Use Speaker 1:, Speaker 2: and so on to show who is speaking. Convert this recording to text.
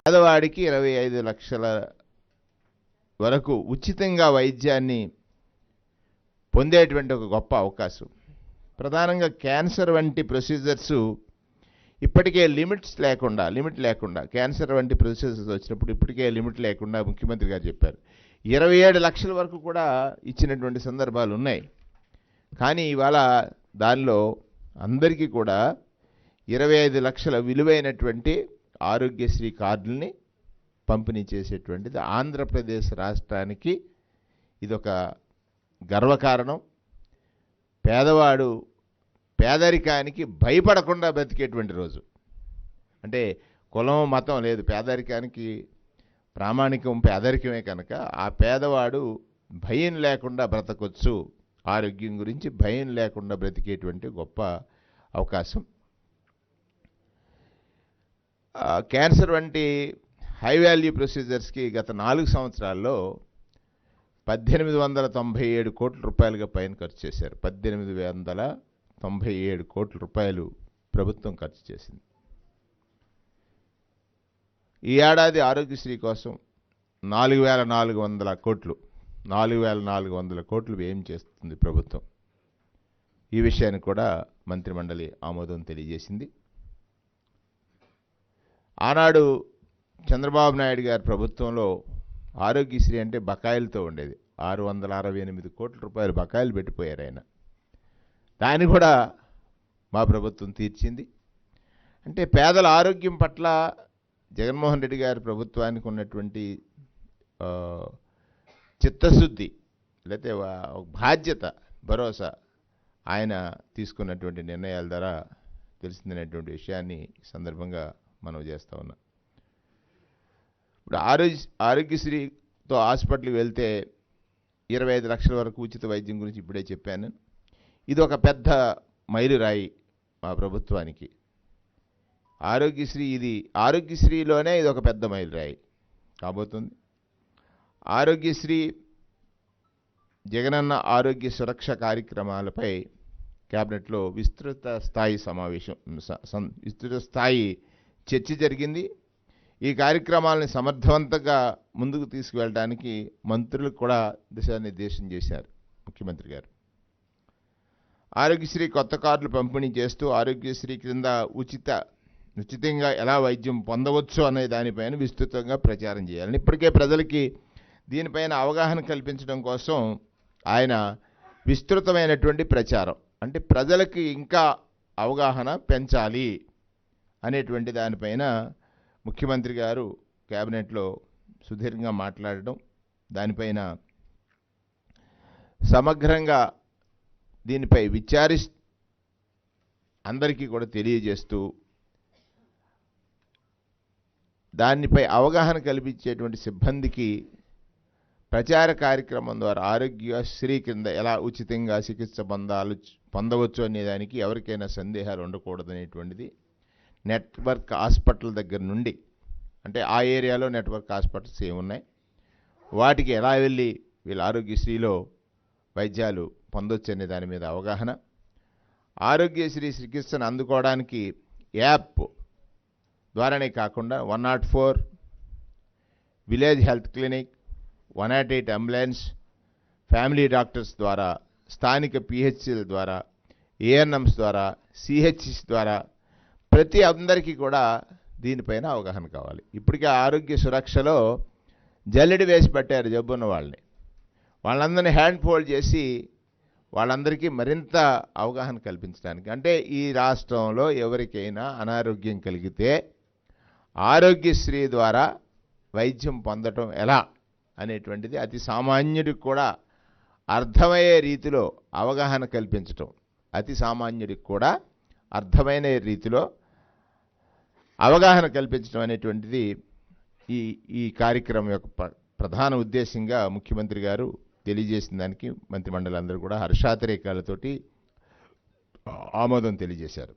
Speaker 1: పేదవాడికి 25 లక్షల వరకు ఉచితంగా వైద్యాన్ని పొందేటువంటి ఒక గొప్ప అవకాశం. ప్రధానంగా క్యాన్సర్ వంటి ప్రొసీజర్స్ ఇప్పటికే లిమిట్ లేకుండా క్యాన్సర్ వంటి ప్రొసీజర్స్ వచ్చినప్పుడు ఇప్పటికే లిమిట్ లేకుండా ముఖ్యమంత్రి గారు చెప్పారు. 27 లక్షల వరకు కూడా ఇచ్చినటువంటి సందర్భాలు ఉన్నాయి. కానీ ఇవాళ దానిలో అందరికీ కూడా 25 లక్షల విలువైనటువంటి ఆరోగ్యశ్రీ కార్డుల్ని పంపిణీ చేసేటువంటిది ఆంధ్రప్రదేశ్ రాష్ట్రానికి ఇదొక గర్వకారణం. పేదవాడు పేదరికానికి భయపడకుండా బ్రతికేటువంటి రోజు. అంటే కులం మతం లేదు, పేదరికానికి ప్రామాణికం పేదరికమే కనుక ఆ పేదవాడు భయం లేకుండా బ్రతకొచ్చు, ఆరోగ్యం గురించి భయం లేకుండా బ్రతికేటువంటి గొప్ప అవకాశం. క్యాన్సర్ వంటి హై వాల్యూ ప్రొసీజర్స్కి గత 4 సంవత్సరాల్లో 1897 కోట్ల రూపాయలుగా పైన ఖర్చు చేశారు. 1897 కోట్ల రూపాయలు ప్రభుత్వం ఖర్చు చేసింది. ఈ ఏడాది ఆరోగ్యశ్రీ కోసం 4,400 కోట్లు వ్యయం చేస్తుంది ప్రభుత్వం. ఈ విషయాన్ని కూడా మంత్రిమండలి ఆమోదం తెలియజేసింది. ఆనాడు చంద్రబాబు నాయుడు గారి ప్రభుత్వంలో ఆరోగ్యశ్రీ అంటే బకాయిలతో ఉండేది. 668 కోట్ల రూపాయలు బకాయిలు పెట్టిపోయారు ఆయన. దాన్ని కూడా మా ప్రభుత్వం తీర్చింది. అంటే పేదల ఆరోగ్యం పట్ల జగన్మోహన్ రెడ్డి గారి ప్రభుత్వానికి ఉన్నటువంటి చిత్తశుద్ధి లేకపోతే బాధ్యత, భరోసా ఆయన తీసుకున్నటువంటి నిర్ణయాల ద్వారా తెలిసిందనేటువంటి విషయాన్ని సందర్భంగా మనం చేస్తూ ఉన్నాం. ఇప్పుడు ఆరోగ్యశ్రీతో హాస్పిటల్కి వెళ్తే 25 లక్షల వరకు ఉచిత వైద్యం గురించి ఇప్పుడే చెప్పాను. ఇది ఒక పెద్ద మైలురాయి మా ప్రభుత్వానికి. ఆరోగ్యశ్రీలోనే ఇది ఒక పెద్ద మైలురాయి కాబోతుంది. ఆరోగ్యశ్రీ జగనన్న ఆరోగ్య సురక్ష కార్యక్రమాలపై క్యాబినెట్లో విస్తృత స్థాయి చర్చ జరిగింది. ఈ కార్యక్రమాలని సమర్థవంతంగా ముందుకు తీసుకువెళ్ళడానికి మంత్రులకు కూడా దిశానిర్దేశం చేశారు ముఖ్యమంత్రి గారు. ఆరోగ్యశ్రీ కొత్త కార్డులు పంపిణీ చేస్తూ ఆరోగ్యశ్రీ క్రింద ఉచితంగా ఎలా వైద్యం పొందవచ్చు అనే దానిపైన విస్తృతంగా ప్రచారం చేయాలని, ఇప్పటికే ప్రజలకి దీనిపైన అవగాహన కల్పించడం కోసం ఆయన విస్తృతమైనటువంటి ప్రచారం, అంటే ప్రజలకి ఇంకా అవగాహన పెంచాలి అనేటువంటి దానిపైన ముఖ్యమంత్రి గారు క్యాబినెట్లో సుదీర్ఘంగా మాట్లాడడం, దానిపైన సమగ్రంగా దీనిపై అందరికీ కూడా తెలియజేస్తూ దానిపై అవగాహన కల్పించేటువంటి సిబ్బందికి ప్రచార కార్యక్రమం ద్వారా ఆరోగ్యశ్రీ కింద ఎలా ఉచితంగా చికిత్స పొందవచ్చు అనేదానికి ఎవరికైనా సందేహాలు ఉండకూడదనేటువంటిది నెట్వర్క్ హాస్పిటల్ దగ్గర నుండి, అంటే ఆ ఏరియాలో నెట్వర్క్ హాస్పిటల్స్ ఏమున్నాయి, వాటికి ఎలా వెళ్ళి వీళ్ళ ఆరోగ్యశ్రీలో వైద్యాలు పొందొచ్చు అనే దాని మీద అవగాహన, ఆరోగ్యశ్రీ చికిత్సను అందుకోవడానికి యాప్ ద్వారానే కాకుండా 104 village health clinic, 108 ambulance, family doctors ద్వారా, స్థానిక పిహెచ్సిల ద్వారా, ఏఎన్ఎంస్ ద్వారా, సిహెచ్సిస్ ద్వారా ప్రతి అందరికీ కూడా దీనిపైన అవగాహన కావాలి. ఇప్పటికే ఆరోగ్య సురక్షలో జల్లెడి వేసి పెట్టారు జబ్బున్న వాళ్ళందరినీ హ్యాండ్ ఫోల్డ్ చేసి వాళ్ళందరికీ మరింత అవగాహన కల్పించడానికి. అంటే ఈ రాష్ట్రంలో ఎవరికైనా అనారోగ్యం కలిగితే ఆరోగ్యశ్రీ ద్వారా వైద్యం పొందటం ఎలా అనేటువంటిది అతి సామాన్యుడికి కూడా అర్థమయ్యే రీతిలో అవగాహన కల్పించటం, అతి సామాన్యుడికి కూడా అర్థమైన రీతిలో అవగాహన కల్పించడం అనేటువంటిది ఈ కార్యక్రమం యొక్క ప్రధాన ఉద్దేశంగా ముఖ్యమంత్రి గారు తెలియజేసిన దానికి మంత్రిమండలి అందరూ కూడా హర్షాతిరేకాలతోటి ఆమోదం తెలియజేశారు.